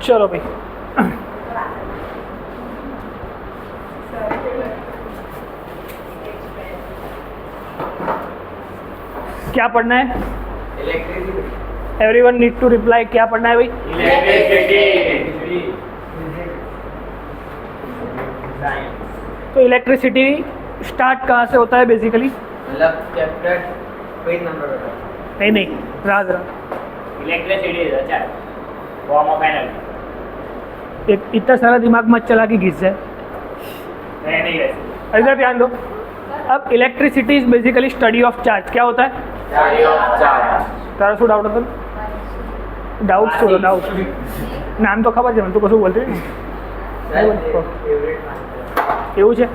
चलो भाई, क्या पढ़ना है? Electricity. Everyone need to reply, क्या पढ़ना है भाई? इलेक्ट्रिसिटी। तो इलेक्ट्रिसिटी स्टार्ट कहाँ से होता है बेसिकली? मतलब चैप्टर पेज नंबर बताओ। नहीं, Raj electricity is a charge form of energy. एक इतना सारा दिमाग मत चला कि घिस जाए। नहीं वैसे इधर ध्यान दो। अब electricity is basically study of charge. क्या होता है? Study of charge. तारा શું ડાઉટ હતો? ડાઉટ છોડો, ડાઉટ નામ તો ખબર છે મને, તું કશું બોલતી નહીં. એવું છે?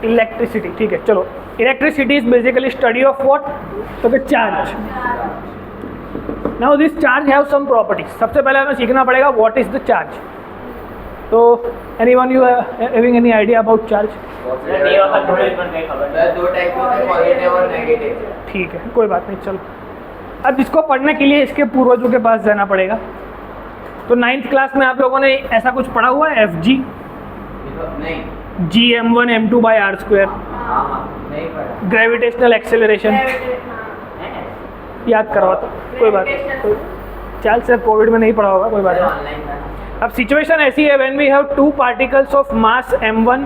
इलेक्ट्रिसिटी, ठीक है चलो। Electricity is basically study of what? तो charge. Now this charge have some properties. सबसे पहले हमें सीखना पड़ेगा व्हाट इज द चार्ज। तो anyone you having any idea about charge? दो टाइप होते हैं, पॉजिटिव और नेगेटिव। ठीक है, कोई बात नहीं, चलो। अब इसको पढ़ने के लिए इसके पूर्वजों के पास जाना पड़ेगा। तो 9th क्लास में आप लोगों ने ऐसा कुछ पढ़ा हुआ है? FG नहीं, GM1 M2 by R square, नहीं पढ़ा। ग्रेविटेशनल एक्सेलरेशन याद करवा तो कोई बात नहीं। चल सर, कोविड में नहीं पढ़ा होगा, कोई बात नहीं। ऑनलाइन पढ़ा। अब सिचुएशन ऐसी है, when we have two particles of mass M1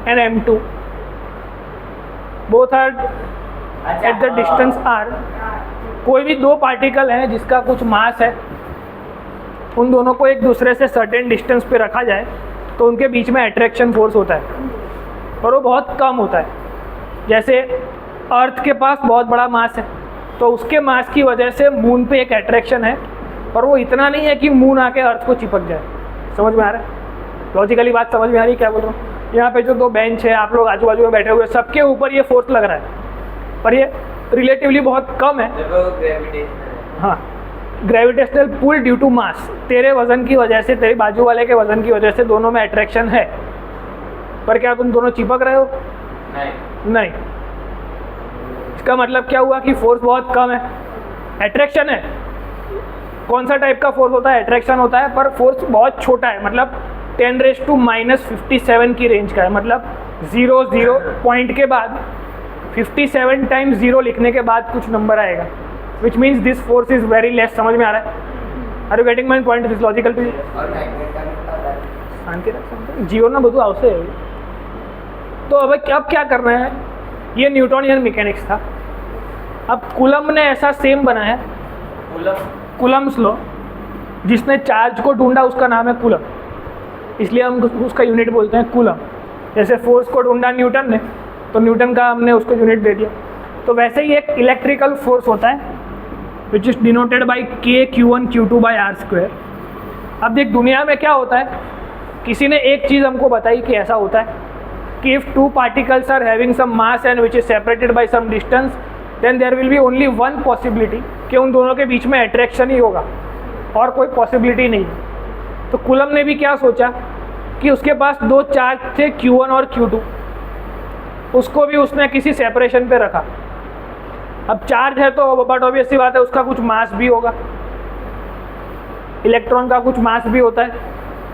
and M2, both are at the distance R। कोई भी दो पार्टिकल है जिसका कुछ मास है, उन दोनों को एक दूसरे से सर्टेन डिस्टेंस पे रखा जाए तो उनके बीच में अट्रैक्शन फोर्स होता है, और वो बहुत कम होता है। जैसे अर्थ के पास बहुत बड़ा मास है, तो उसके मास की वजह से मून पे एक अट्रैक्शन है, और वो इतना नहीं है कि मून आके अर्थ को चिपक जाए। समझ में आ रहा है? लॉजिकली बात समझ में आ रही है क्या बोल रहा हूँ? यहाँ पे जो दो बेंच है, आप लोग आजू बाजू में बैठे हुए, सबके ऊपर ये फोर्स लग रहा है, पर ये रिलेटिवली बहुत कम है। हाँ, gravitational pull due to mass. तेरे वजन की वजह से, तेरे बाजू वाले के वजन की वजह से दोनों में अट्रैक्शन है, पर क्या तुम दोनों चिपक रहे हो? नहीं। इसका मतलब क्या हुआ कि फोर्स बहुत कम है, अट्रैक्शन है। कौन सा टाइप का फोर्स होता है? अट्रैक्शन होता है, पर फोर्स बहुत छोटा है, मतलब 10⁻⁻57 की रेंज का है। मतलब 0 पॉइंट के बाद 57 टाइम्स 0 लिखने के बाद कुछ नंबर आएगा, which means this force is very less. समझ में आ रहा है? Are you getting my point? This logical to शांति रख जीवन में બધું આવશે। तो अब क्या करना है? ये न्यूटोनियन मैकेनिक्स था। अब कूलम ने ऐसा सेम बनाया, कूलम्स लॉ, जिसने चार्ज को ढूंढा उसका नाम है कूलम, इसलिए हम उसका यूनिट बोलते हैं कूलम। जैसे फोर्स को ढूंढा न्यूटन ने, तो न्यूटन का हमने उसको यूनिट दे दिया। तो वैसे ही एक इलेक्ट्रिकल फोर्स होता है which is denoted by K Q1 Q2 by R square। अब देख, दुनिया में क्या होता है, किसी ने एक चीज़ हमको बताई कि ऐसा होता है कि if two particles are having some mass and which is separated by some distance, then there will be only one possibility कि उन दोनों के बीच में अट्रैक्शन ही होगा, और कोई पॉसिबिलिटी नहीं। तो कूलम ने भी क्या सोचा कि उसके पास दो चार्ज थे Q1 और Q2, उसको भी उसने किसी सेपरेशन पे रखा। अब चार्ज है तो बट ऑब्वियस सी बात है उसका कुछ मास भी होगा, इलेक्ट्रॉन का कुछ मास भी होता है,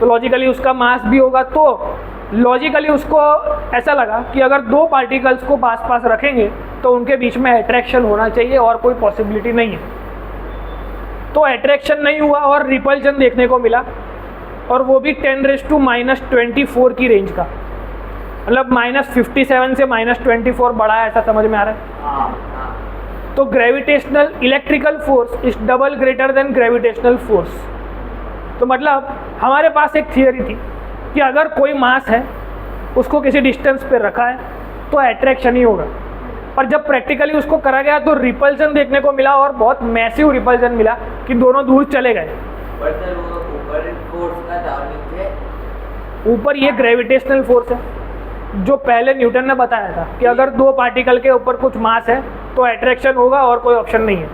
तो लॉजिकली उसका मास भी होगा। तो लॉजिकली उसको ऐसा लगा कि अगर दो पार्टिकल्स को पास पास रखेंगे तो उनके बीच में अट्रैक्शन होना चाहिए, और कोई पॉसिबिलिटी नहीं है। तो अट्रैक्शन नहीं हुआ और रिपल्शन देखने को मिला, और वो भी 10⁻24 की रेंज का। मतलब -57 से -24 बड़ा है, ऐसा समझ में आ रहा है? तो gravitational electrical force is double greater than gravitational force. तो मतलब हमारे पास एक थियरी थी कि अगर कोई मास है, उसको किसी डिस्टेंस पे रखा है, तो अट्रैक्शन ही होगा। पर जब प्रैक्टिकली उसको करा गया तो रिपल्शन देखने को मिला, और बहुत मैसिव रिपल्शन मिला कि दोनों दूर चले गए। ऊपर ये ग्रेविटेशनल फोर्स है, जो पहले न्यूटन ने बताया था कि अगर दो पार्टिकल के ऊपर कुछ मास है तो अट्रैक्शन होगा, और कोई ऑप्शन नहीं है।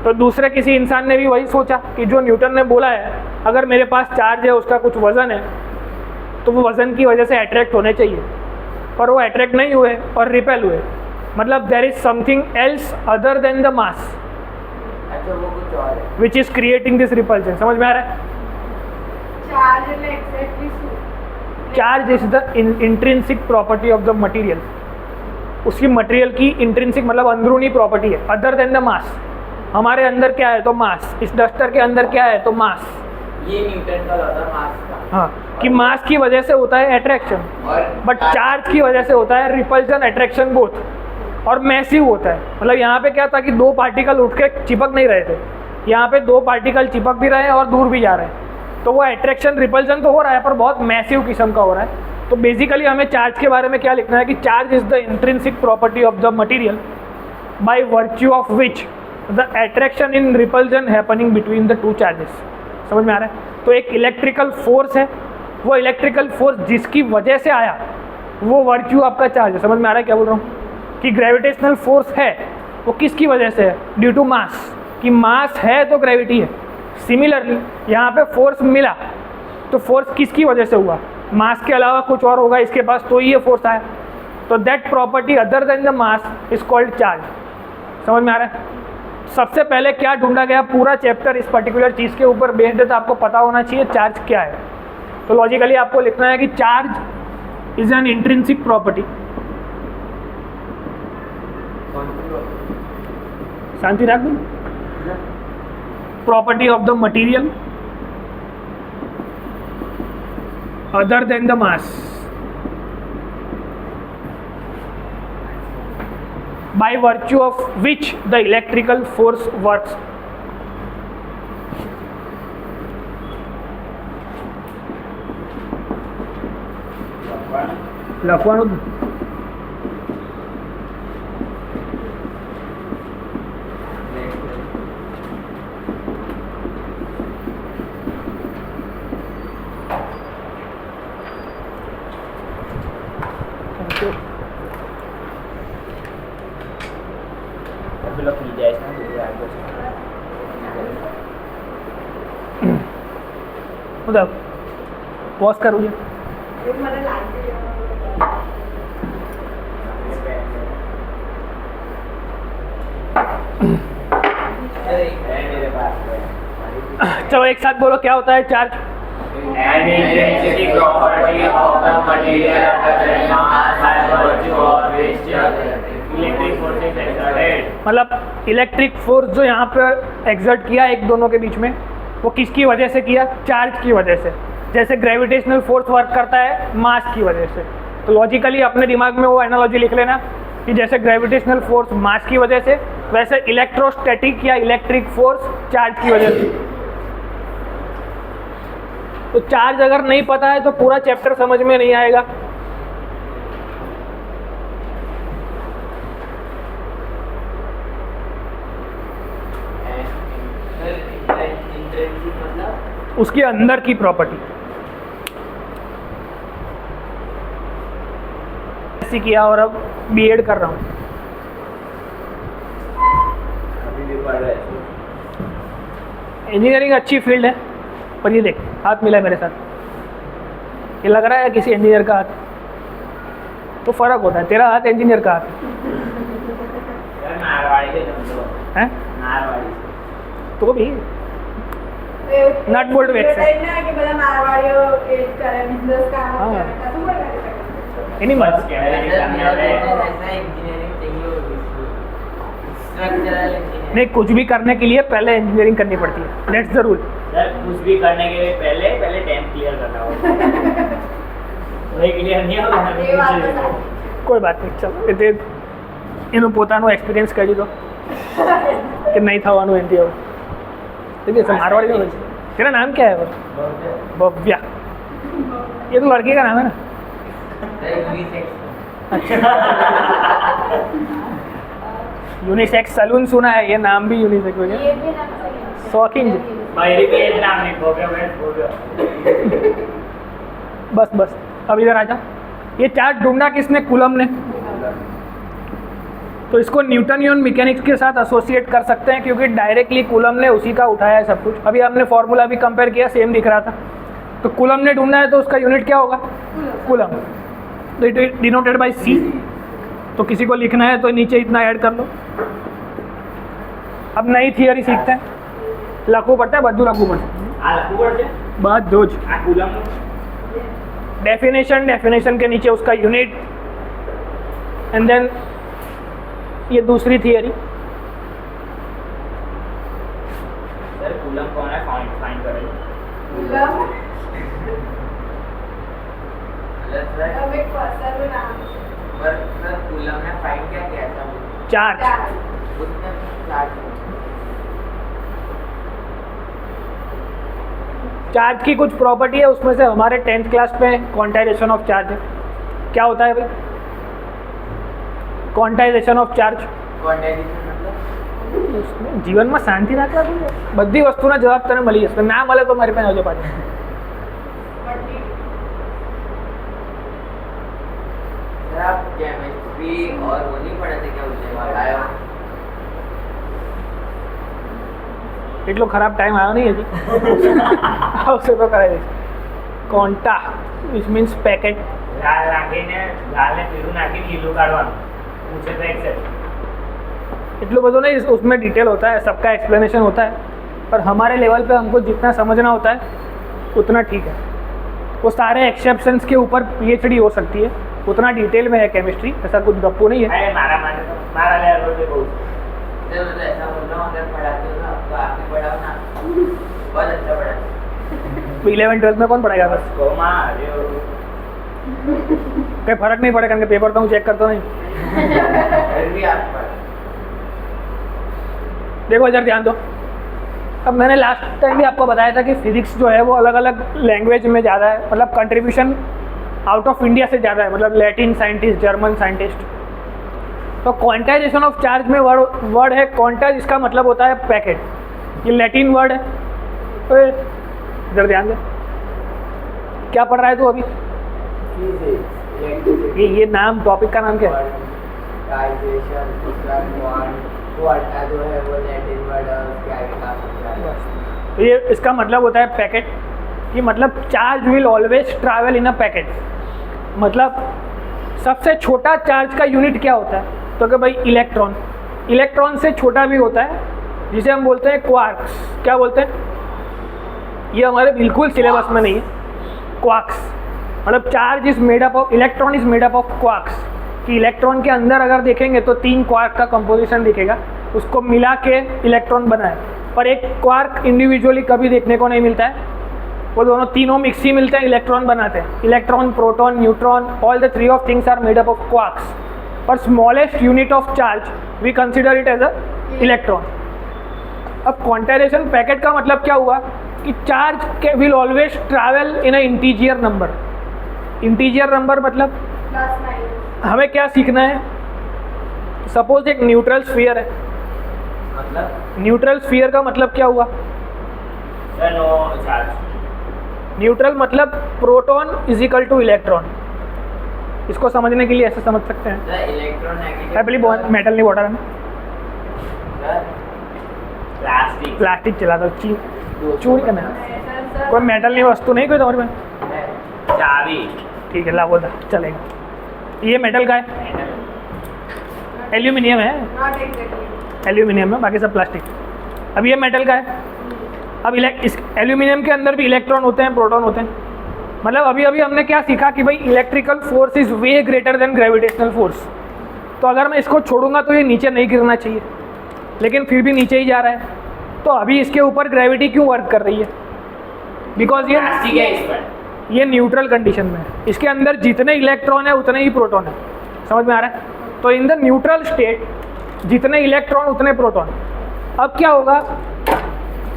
तो दूसरे किसी इंसान ने भी वही सोचा कि जो न्यूटन ने बोला है, अगर मेरे पास चार्ज है, उसका कुछ वज़न है, तो वो वज़न की वजह से अट्रैक्ट होने चाहिए, पर वो अट्रैक्ट नहीं हुए और रिपेल हुए। मतलब there is something else other than the mass. तो वो कुछ और है। Which is creating this repulsion. समझ में आ रहा है? चार्ज એટલે exactly શું? Charge is the intrinsic property of the material. उसकी मटेरियल की इंट्रिंसिक मतलब अंदरूनी प्रॉपर्टी है, अदर देन द मास। हमारे अंदर क्या है तो मास, इस डस्टर के अंदर क्या है तो मास। ये न्यूटन का लॉ था मास का। हाँ, कि मास की वजह से होता है अट्रैक्शन, और बट चार्ज की वजह से होता है रिपल्शन, अट्रैक्शन बोथ, और मैसिव होता है। मतलब यहाँ पे क्या था कि दो पार्टिकल उठ के चिपक नहीं रहे थे, यहाँ पे दो पार्टिकल चिपक भी रहे हैं और दूर भी जा रहे हैं, तो वो अट्रैक्शन रिपल्शन तो हो रहा है पर बहुत मैसिव किस्म का हो रहा है। तो बेसिकली हमें चार्ज के बारे में क्या लिखना है कि charge is the intrinsic property of the material by virtue of which the attraction in repulsion happening between the two charges. समझ में आ रहा है? तो एक इलेक्ट्रिकल फोर्स है, वो इलेक्ट्रिकल फोर्स जिसकी वजह से आया वो वर्च्यू आपका चार्ज है। समझ में आ रहा है क्या बोल रहा हूँ? कि ग्रेविटेशनल फोर्स है वो किसकी वजह से है? Due to mass. कि मास है तो ग्रेविटी है। सिमिलरली यहाँ पे फोर्स मिला तो फोर्स किसकी वजह से हुआ? मास के अलावा कुछ और होगा इसके पास तो ये फोर्स आया। तो that property other than the mass is called charge. समझ में आ रहा है? सबसे पहले क्या ढूंढा गया? पूरा चैप्टर इस पर्टिकुलर चीज़ के ऊपर बेस्ड है, तो आपको पता होना चाहिए चार्ज क्या है। तो लॉजिकली आपको लिखना है कि charge is an intrinsic property. शांति रख दो। Property of the material other than the mass by virtue of which the electrical force works। લખવાનું मतलब पॉज करूँ ये એવું મને લાગે मेरे पास चलो एक साथ बोलो क्या होता है charge? An intrinsic property of the material other than mass by virtue of which electric force is exerted। मतलब इलेक्ट्रिक फोर्स जो यहाँ पे एग्जर्ट किया एक दोनों के बीच में, वो किसकी वजह से किया? चार्ज की वजह से। जैसे ग्रेविटेशनल फोर्स वर्क करता है मास की वजह से, तो लॉजिकली अपने दिमाग में वो एनालॉजी लिख लेना कि जैसे ग्रेविटेशनल फोर्स मास की वजह से, वैसे इलेक्ट्रोस्टैटिक या इलेक्ट्रिक फोर्स चार्ज की वजह से। तो चार्ज अगर नहीं पता है तो पूरा चैप्टर समझ में नहीं आएगा। इंट्रिंसिक मतलब उसके अंदर की प्रॉपर्टी ऐसी किया और अब बीएड कर रहा हूँ। अभी भी पढ़ रहे हैं। इंजीनियरिंग अच्छी फील्ड है, पर ये देख हाथ मिला मेरे साथ, ये लग रहा है किसी इंजीनियर का हाथ, तो फर्क होता है। तेरा हाथ इंजीनियर का हाथ यार नारवाड़ी से समझो, है, नारवाड़ी तो भी नट बोल्ट वेक्स है। કે બધા મારવાડીઓ એ જ કરે બિઝનેસ કામ हाँ। કરે કશું પણ કરી શકે। एनी बस मत कैमरे सामने ऐसा इंजीनियरिंग चाहिए होगी, स्ट्रक्चरल इंजीनियरिंग। नहीं, कुछ भी करने के लिए पहले इंजीनियरिंग करनी पड़ती है, दैट्स द रूल। सर कुछ भी करने के लिए पहले 10th क्लियर करना होगा। वही क्लियर नहीं होगा ना એ વાત તો સાચી। કોઈ વાત નહીં, ચાલો એટલે એનું પોતાનું એક્સપિરિયન્સ કરી દો કે નહીં થવાનું એનાથી હવે। ठीक है, मारवाड़ी में वैसे। तेरा नाम क्या है वो? भव्या। ये तो लड़के का नाम है ना? अच्छा, यूनिसेक्स सलून सुना है, ये नाम भी यूनिसेक्स हो गया। એ બી નામ છે। शौकीन जी। मेरी भी एक नाम नहीं भोग्या बैठ भोग्या। बस बस अब इधर आ जा। ये चार्ज ढूंढा किसने? कूलम ने। तो इसको न्यूटनियन मैकेनिक्स के साथ एसोसिएट कर सकते हैं क्योंकि डायरेक्टली कूलम ने उसी का उठाया है सब कुछ। अभी हमने फॉर्मूला भी कंपेयर किया, सेम दिख रहा था। तो कूलम ने ढूंढा है तो उसका यूनिट क्या होगा? कूलम। तो इट डिनोटेड बाय C। तो किसी को लिखना है तो नीचे इतना ऐड कर लो। अब नई थियरी सीखते हैं. લખવું પડશે, બધું લખવું પડશે, આ લખવું પડશે બધું જ. આ કુલમનું डेफिनेशन के नीचे उसका यूनिट एंड देन ये दूसरी थियरी. સર કુલમ કોને ફાઇન્ડ કરેલું કુલમ मतलब सर अब एक पर्सन में नाम पर सर कूलम ने फाइंड क्या किया था चार्ज. उसमें चार्ज चार्ज की कुछ प्रॉपर्टी है, उसमें से हमारे 10th क्लास में क्वांटाइजेशन ऑफ चार्ज है. क्या होता है भाई क्वांटाइजेशन ऑफ चार्ज? क्वांटाइजेशन मतलब જીવનમાં શાંતિ રાખવા જોઈએ. બધી વસ્તુના જવાબ તને મળી જશે. ના મળે તો મારી પાસે આવજો પાછું. सर आप केमिस्ट्री और वो नहीं पढ़े थे क्या उससे बताया એટલો ખરાબ ટાઈમ આવ્યો નહીં હજી. આવશે તો કરાવી દઈશ. Konta which means packet. લાલ નાખીને લાલને પીળું નાખીને લીલું કાઢવાનું પૂછે તો એક્સેપ્ટ. इतना બધું नहीं, उसमें डिटेल होता है, सबका एक्सप्लेनेशन होता है, पर हमारे लेवल पे हमको जितना समझना होता है उतना ठीक है. वो सारे एक्सेप्शंस के ऊपर पीएचडी हो सकती है, उतना डिटेल में है केमिस्ट्री, ऐसा कुछ गप्पू नहीं है. અરે મારા માટે તો મારા લેવલ पे બહુ सर मतलब ऐसा बोल रहा हूँ अगर पढ़ाते हो ना तो आप भी पढ़ाओ ना बहुत अच्छा पढ़ाते तो 11th-12th में कौन पढ़ाएगा? बस કોમાં આવ્યો कोई फर्क नहीं पड़ेगा, क्योंकि पेपर तो हूँ चेक करता नहीं. फिर भी आप पढ़ देखो इधर ध्यान दो. अब मैंने लास्ट टाइम भी आपको बताया था कि फिजिक्स जो है वो अलग अलग लैंग्वेज में ज़्यादा है, मतलब कंट्रीब्यूशन आउट ऑफ इंडिया से ज़्यादा है, मतलब लैटिन साइंटिस्ट, जर्मन साइंटिस्ट. तो क्वांटाइजेशन ऑफ चार्ज में वर्ड है क्वांटा, जिसका मतलब होता है पैकेट. ये लैटिन वर्ड है. तो इधर ध्यान दे. क्या पढ़ रहा है तू अभी? ये नाम, टॉपिक का नाम क्या है? क्वांटाइजेशन दूसरा क्वांटा जो है वो लैटिन वर्ड है, उसके आगे का समझा है. तो ये इसका मतलब होता है पैकेट. कि मतलब charge will always travel in a packet. मतलब सबसे छोटा चार्ज का यूनिट क्या होता है? तो कि भाई इलेक्ट्रॉन. इलेक्ट्रॉन से छोटा भी होता है, जिसे हम बोलते हैं क्वार्क्स. क्या बोलते हैं? ये हमारे बिल्कुल सिलेबस में नहीं है. क्वार्क्स मतलब charge is made up of, electron is made up of quarks. कि इलेक्ट्रॉन के अंदर अगर देखेंगे तो 3 क्वार्क का कंपोजिशन दिखेगा, उसको मिला के इलेक्ट्रॉन बना है. पर एक क्वार्क इंडिविजुअली कभी देखने को नहीं मिलता है, वो दोनों तीनों मिक्स ही मिलते हैं, इलेक्ट्रॉन बनाते हैं. Electron, proton, neutron, all the 3 of things are made up of quarks. पर smallest unit of charge we consider it as a electron. अब क्वांटाइजेशन पैकेट का मतलब क्या हुआ कि charge will always travel in a integer number. Integer number मतलब plus minus हमें क्या सीखना है? सपोज एक न्यूट्रल स्फीयर है. मतलब न्यूट्रल स्फीयर का मतलब क्या हुआ? સર નો ચાર્જ न्यूट्रल मतलब proton is equal two electron. इसको समझने के लिए ऐसे समझ सकते हैं. सर इलेक्ट्रॉन नेगेटिव पहले मेटल नहीं वाटर में सर પ્લાસ્ટિક प्लास्टिक चला था, चूरी करना है. सर कोई मेटल नहीं वस्तु नहीं कोई तुम्हारे में. ચાવી ठीक है, ला वो था, चलेगा. ये मेटल का है, एल्यूमिनियम है. नॉट एग्जैक्टली एल्यूमिनियम है, बाकी सब प्लास्टिक. अब ये मेटल का है. अब इस एल्यूमिनियम के अंदर भी इलेक्ट्रॉन होते हैं, प्रोटॉन होते हैं. मतलब अभी अभी हमने क्या सीखा कि भाई electrical force is way greater than gravitational force. तो अगर मैं इसको छोड़ूंगा तो ये नीचे नहीं गिरना चाहिए, लेकिन फिर भी नीचे ही जा रहा है. तो अभी इसके ऊपर ग्रेविटी क्यों वर्क कर रही है? बिकॉज પ્લાસ્ટિક है इस पर ये न्यूट्रल कंडीशन में है. इसके अंदर जितने इलेक्ट्रॉन है उतने ही प्रोटॉन है. समझ में आ रहा है? तो इन द न्यूट्रल स्टेट जितने इलेक्ट्रॉन उतने प्रोटॉन. अब क्या होगा?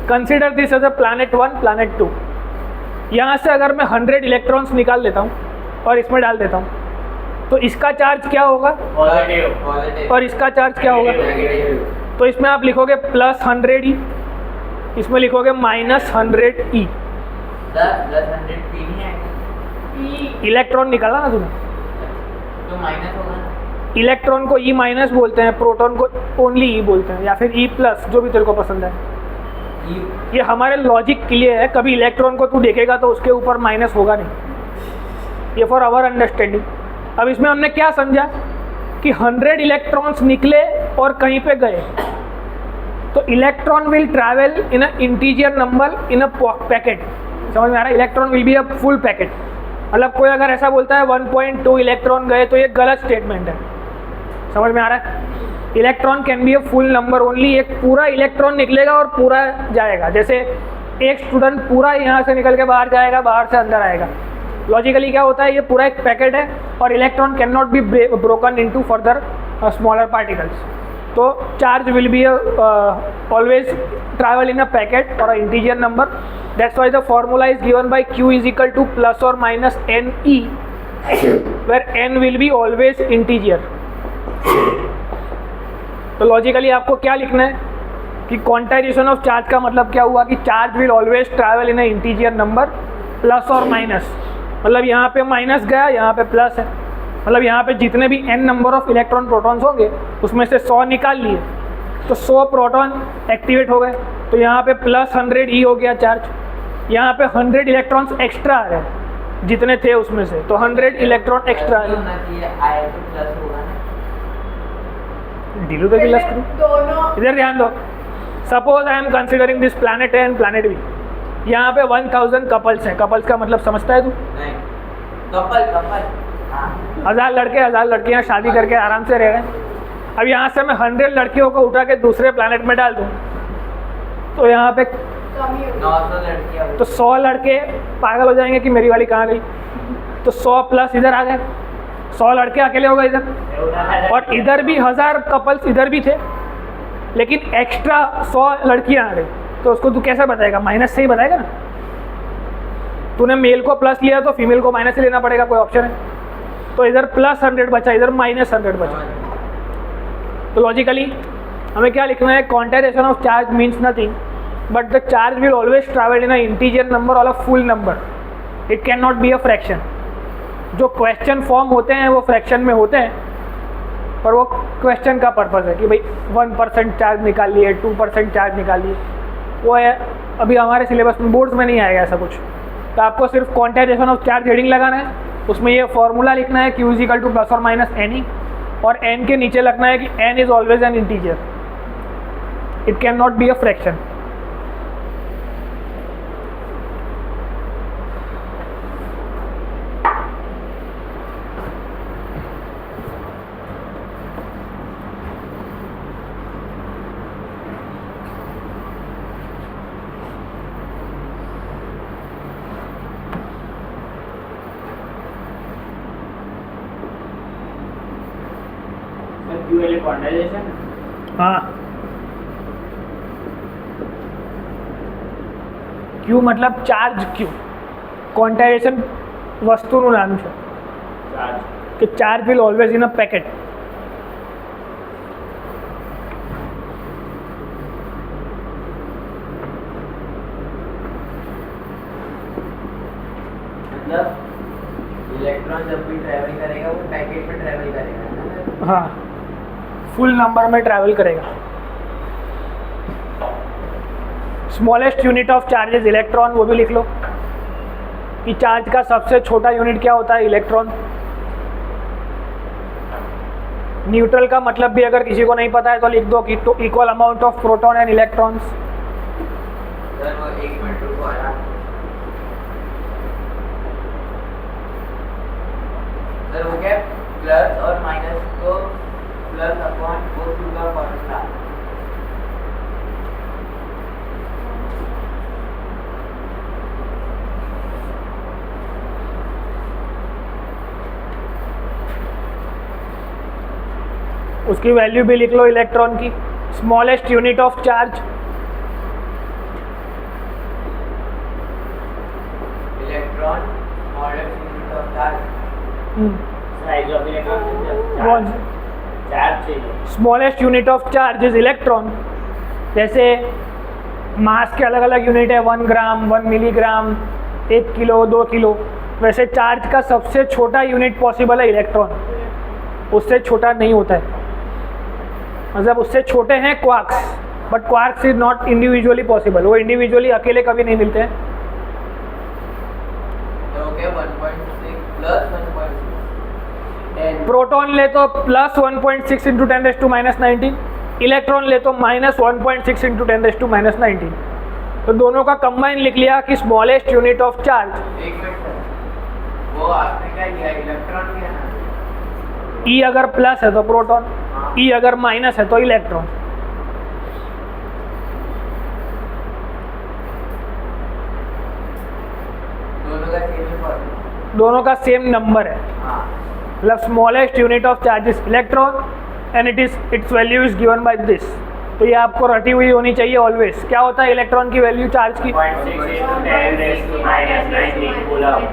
Consider this as a planet 1, planet 2. यहाँ से अगर मैं 100 इलेक्ट्रॉन्स निकाल लेता हूँ और इसमें डाल देता हूँ, तो इसका चार्ज क्या होगा પોઝિટિવ पॉजिटिव और इसका चार्ज क्या होगा? नेगेटिव तो इसमें आप लिखोगे +100E, इसमें लिखोगे -100E. सर 100 पी नहीं है इलेक्ट्रॉन निकाला ना तूने. तो माइनस होगा ना. इलेक्ट्रॉन को E- बोलते हैं, प्रोटॉन को ओनली E बोलते हैं, या फिर E+, जो भी तेरे को पसंद है. ये हमारे लॉजिक के लिए है. कभी इलेक्ट्रॉन को तू देखेगा तो उसके ऊपर माइनस होगा नहीं. ये फॉर आवर अंडरस्टैंडिंग. अब इसमें हमने क्या समझा कि 100 इलेक्ट्रॉन्स निकले और कहीं पे गए. तो electron will travel in a integer number in a packet. समझ में आ रहा है? Electron will be a full packet. मतलब कोई अगर ऐसा बोलता है 1.2 इलेक्ट्रॉन गए तो ये गलत स्टेटमेंट है। समझ में आ रहा है? Electron can be a full number only. एक पूरा इलेक्ट्रॉन निकलेगा और पूरा जाएगा। जैसे एक स्टूडेंट पूरा यहाँ से निकल के बाहर जाएगा, बाहर से अंदर आएगा। लॉजिकली क्या होता है, ये पूरा एक पैकेट है और electron can not be broken into further smaller particles. तो charge will be always travel in a packet और integer number. That's why the formula is given by q is equal to plus और minus ne, where n will be always integer. तो logically आपको क्या लिखना है कि quantization of charge का मतलब क्या हुआ कि charge will always travel in a integer number plus और माइनस। मतलब यहाँ पे माइनस गया, यहाँ पे प्लस है। मतलब यहाँ पे जितने भी n number of electron protons होंगे उसमें से 100 निकाल लिए तो 100 प्रोटॉन एक्टिवेट हो गए। तो यहाँ पे प्लस 100 ही हो गया चार्ज। यहाँ पे 100 इलेक्ट्रॉन्स एक्स्ट्रा आ गए जितने थे उसमें से, तो 100 इलेक्ट्रॉन एक्स्ट्रा आ गए। ढीलू तो गिलास करूँ, दोनों इधर ध्यान दो। Suppose I am considering this planet A and planet B. यहाँ पे 1000 कपल्स हैं। कपल्स का मतलब समझता है तू? कपल 1000 लड़के 1000 लड़कियाँ शादी करके आराम से रह रहे हैं। अब यहाँ से मैं 100 लड़कियों को उठा के दूसरे प्लैनेट में डाल दूँ तो यहाँ पे कमी होगी। 900 लड़कियां तो 100 लड़के पागल हो जाएंगे कि मेरी वाली कहाँ गई। तो 100 प्लस इधर आ गए, 100 लड़के अकेले हो गए इधर, और इधर भी 1000 कपल्स इधर भी थे लेकिन एक्स्ट्रा 100 लड़कियाँ आ गई। तो उसको तू कैसे बताएगा? माइनस से ही बताएगा ना। तूने मेल को प्लस लिया तो फीमेल को माइनस से लेना पड़ेगा, कोई ऑप्शन है? तो इधर प्लस 100 बचा, इधर माइनस 100 बचा। तो लॉजिकली हमें क्या लिखना है? Quantization of charge means nothing but the charge will always travel in a integer number और a full number. It can not be a fraction. जो क्वेश्चन फॉर्म होते हैं वो फ्रैक्शन में होते हैं, पर वो क्वेश्चन का पर्पज़ है कि भाई 1% चार्ज निकालिए, 2% चार्ज निकालिए। वो है अभी हमारे सिलेबस में, बोर्ड्स में नहीं आएगा ऐसा कुछ। तो आपको सिर्फ क्वांटाइजेशन ऑफ चार्ज हेडिंग लगाना है, उसमें ये फॉर्मूला लिखना है q is equal to plus और माइनस ne, और n के नीचे लिखना है कि n is always an integer. It can not be a fraction. Quantization हाँ, q मतलब चार्ज q, क्वांटाइजेशन वस्तुનું નામ છે કે charge will always in a packet. मतलब इलेक्ट्रॉन जब भी ट्रैवल करेगा वो पैकेट में ट्रैवल करेगा। हाँ, फुल नंबर में ट्रैवल करेगा। Smallest unit of charge is electron, वो भी लिख लो कि चार्ज का सबसे छोटा यूनिट क्या होता है? इलेक्ट्रॉन। न्यूट्रल का मतलब भी अगर किसी को नहीं पता है तो लिख दो कि तो equal amount of proton and electrons. Sir वो 1 मिनट रुको आराम। सर वो क्या प्लस और माइनस को प्लस अपॉन O2 का फॉर्मूला। उसकी वैल्यू भी लिख लो इलेक्ट्रॉन की। Smallest unit of charge electron smallest unit of charge size of one charge चाहिए। Smallest unit of charge is electron. जैसे मास के अलग अलग यूनिट है, 1 ग्राम, 1 मिलीग्राम, 1 किलो, 2 किलो। वैसे चार्ज का सबसे छोटा यूनिट पॉसिबल है इलेक्ट्रॉन, उससे छोटा नहीं होता है। मतलब उससे छोटे हैं quarks, but quarks is not individually possible. वो इंडिविजुअली अकेले कभी नहीं मिलते हैं। तो हो गया 1.6 प्लस 1.6 प्रोटॉन ले तो प्लस 1.6 इंटू 10⁻⁻⁹ इलेक्ट्रॉन ले तो -1.6 इंटू 10⁻⁻19। तो दोनों का कंबाइन लिख लिया कि स्मॉलेस्ट यूनिट ऑफ चार्ज। एक मिनट सर, वो आपने क्या लिया, इलेक्ट्रॉन लिया ना? E अगर प्लस है तो प्रोटॉन, E अगर माइनस है तो इलेक्ट्रॉन। दोनों का सेम नंबर है, हाँ, मतलब smallest unit of charge is electron and it's value is given by this. तो ये आपको रटी हुई होनी चाहिए ऑलवेज। क्या होता है इलेक्ट्रॉन की वैल्यू चार्ज की? 0.6 कूलम।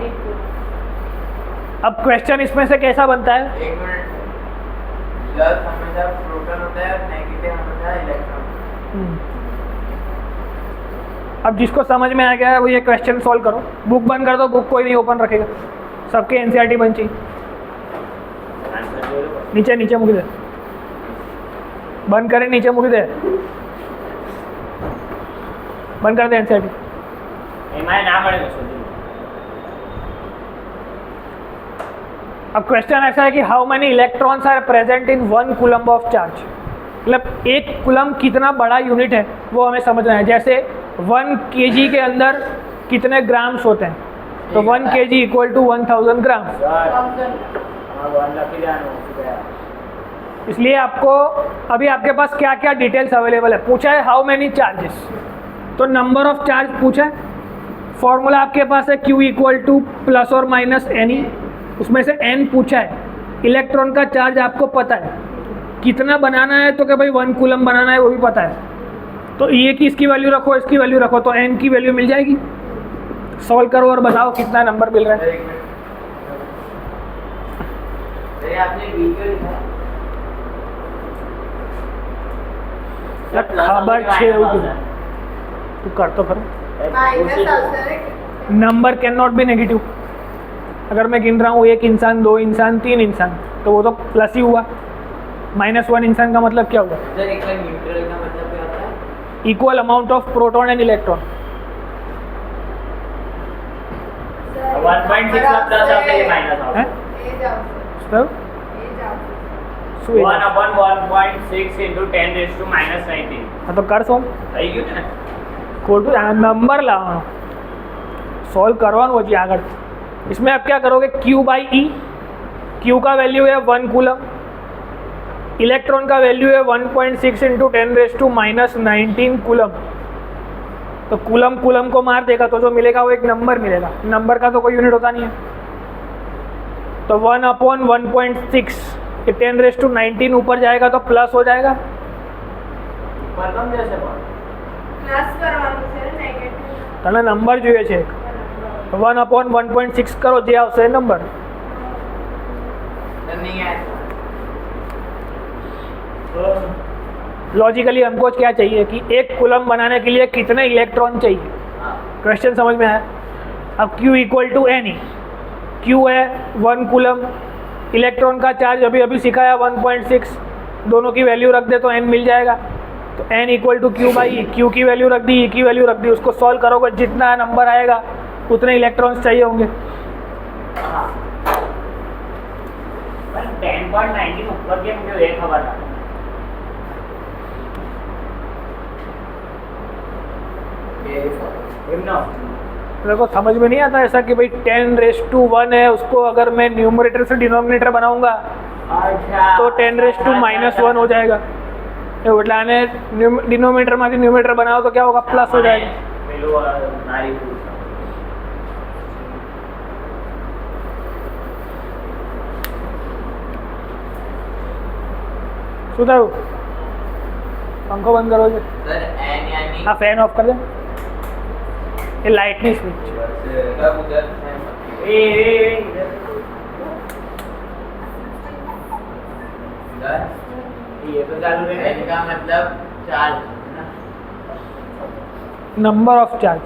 अब क्वेश्चन इसमें से कैसा बनता है? एक मिनट, प्लस हमेशा प्रोटॉन होता है और नेगेटिव हमेशा इलेक्ट्रॉन। अब जिसको समझ में आ गया है वो ये क्वेश्चन सॉल्व करो। बुक बंद कर दो, बुक कोई नहीं ओपन रखेगा, सबके एनसीईआरटी बन चाहिए। नीचे नीचे मुझे दे, बंद करें, नीचे मुझे दे, बंद कर दे एनसीईआरटी। अब क्वेश्चन ऐसा है कि how many electrons are present in 1 coulomb of charge. मतलब एक कूलम कितना बड़ा यूनिट है वो हमें समझना है। जैसे 1 kg के अंदर कितने ग्राम्स होते हैं, तो 1 kg इक्वल टू 1000 ग्राम। इसलिए आपको अभी आपके पास क्या क्या डिटेल्स अवेलेबल है। पूछा है हाउ मेनी चार्जेस, तो नंबर ऑफ चार्ज पूछा है। फॉर्मूला आपके पास है Q इक्वल टू प्लस और माइनस NE, उसमें से N पूछा है। इलेक्ट्रॉन का चार्ज आपको पता है, कितना बनाना है तो क्या भाई 1 कूलम बनाना है वो भी पता है। तो ये की इसकी वैल्यू रखो, इसकी वैल्यू रखो, तो N की वैल्यू मिल जाएगी। सॉल्व करो और बताओ कितना नंबर मिल रहा है। एक मिनट, अरे आपने वीडियो लिखा है? खबर 6 तू कर तो फिर। माइनस आता है। Number can not B negative. अगर मैं गिन रहा हूँ 1 इंसान, 2 इंसान, 3 इंसान, तो वो तो प्लस ही हुआ। -1 इंसान का मतलब क्या हुआ? सर एक बार न्यूट्रल का मतलब क्या होता है? Equal amount of proton and electron. 1.6 का प्लस आता है, माइनस आता है। ये जाओ तो ये जाओ 1/1.6 into 10⁻⁻19। हाँ तो कर सॉल्व, થઈ ગયું ને? ખોટું નંબર લાવવાનો, सॉल्व करवानो जी आगे। इसमें आप क्या करोगे, Q/E, Q का वैल्यू है 1 कूलम, इलेक्ट्रॉन का वैल्यू है 1.6 इंटू 10⁻⁻19 कूलम। तो कूलम कूलम को मार देगा तो जो मिलेगा वो एक नंबर मिलेगा। नंबर का तो कोई यूनिट होता नहीं है। तो 1/1.6 10⁻19 ऊपर जाएगा तो प्लस हो जाएगा। ઉપર કેમ જશે પણ? પ્લસ કરવાનું છે નેગેટિવ તને નંબર જોઈએ છે એક, 1/1.6 કરો, જે આવશે એ નંબર। सर नहीं आया। लॉजिकली हमको क्या चाहिए कि एक कूलम बनाने के लिए कितने इलेक्ट्रॉन चाहिए। हाँ, क्वेश्चन समझ में आया? अब Q equal to NE, Q है 1 कूलम, इलेक्ट्रॉन का चार्ज अभी अभी सिखाया 1.6, दोनों की वैल्यू रख दे तो N मिल जाएगा। तो N equal to Q/E, Q की वैल्यू रख दी, E की वैल्यू रख दी, उसको सॉल्व करोगे जितना नंबर आएगा उतने इलेक्ट्रॉन्स चाहिए होंगे। હા પણ 10.19 ઉપર કેમ ગયો એ ખબર નથી। very sorry. એમનો मेरे को समझ में नहीं आता ऐसा कि भाई 10⁻1 है, उसको अगर मैं न्यूमरेटर से डिनोमिनेटर बनाऊंगा અચ્છા तो 10⁻⁻1 हो जाएगा। એટલે આને डिनोमिनेटरમાંથી न्यूमरेटर बनाओ तो क्या होगा, प्लस हो जाएगा। પેલું નારી પુરુષ શું થયું? પંખો બંધ કરો છે, सर एन यानी આ ફેન ઓફ કરી દે, એ લાઇટની સ્વિચ છે। कब उधर એ सर ये तो चालू है। एन का मतलब चार्ज ना। Number of charge.